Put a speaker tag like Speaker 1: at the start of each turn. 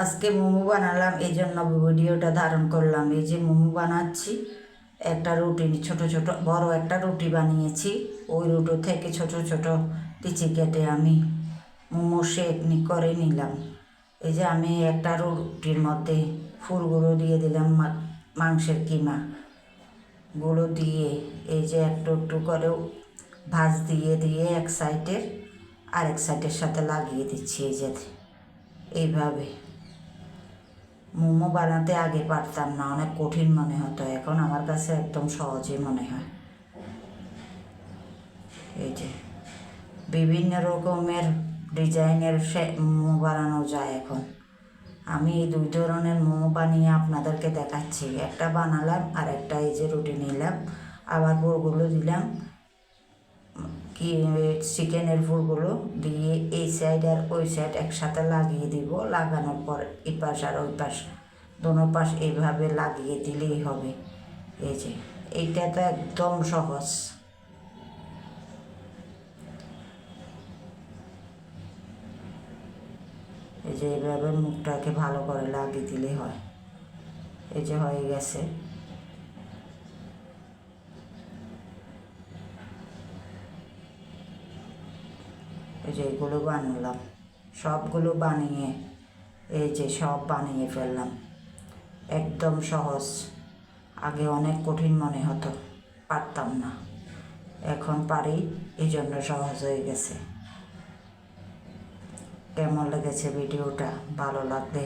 Speaker 1: আজকে মোমো বানালাম, এই জন্য ভিডিওটা ধারণ করলাম। এই যে মোমো বানাচ্ছি, একটা রুটি ছোট ছোট বড় একটা রুটি বানিয়েছি। ওই রুটি থেকে ছোট ছোট লিচি কেটে আমি মোমো শেপ করে নিলাম। এই যে আমি একটা রুটির মধ্যে ফুলগুলো দিয়ে দিলাম, মাংসের কিমা গুঁড়ো দিয়ে এই যে একটু একটু করেও ভাঁজ দিয়ে দিয়ে এক সাইডের আরেক সাইডের সাথে লাগিয়ে দিচ্ছি। এই যে এইভাবে মোমো বানাতে আগে পারতাম না, অনেক কঠিন মনে হতো, এখন আমার কাছে একদম সহজই মনে হয়। এই যে বিভিন্ন রকমের ডিজাইনের মোমো বানানো যায় এখন। আমি এই দুই ধরনের মোমো বানিয়ে আপনাদেরকে দেখাচ্ছি। একটা বানালাম আর একটা এই যে রুটি নিলাম, আবার পুরগুলো দিলাম, কি চিকেনের পুরগুলো দিয়ে এই সাইড আর ওই সাইড একসাথে লাগিয়ে দিব। লাগানোর পর এই পাশ আর ওই পাশ দোনো পাশ এইভাবে লাগিয়ে দিলেই হবে। এই যে এইটা তো একদম সহজ। এই যে এইভাবে মুখটাকে ভালো করে লাগিয়ে দিলেই হয়। এই যে হয়ে গেছে। এই যে এগুলো বানালাম, সবগুলো বানিয়ে এই যে সব বানিয়ে ফেললাম। একদম সহজ, আগে অনেক কঠিন মনে হতো, পারতাম না, এখন পারি, এই জন্য সহজ হয়ে গেছে। কেমন লেগেছে ভিডিওটা? ভালো লাগলে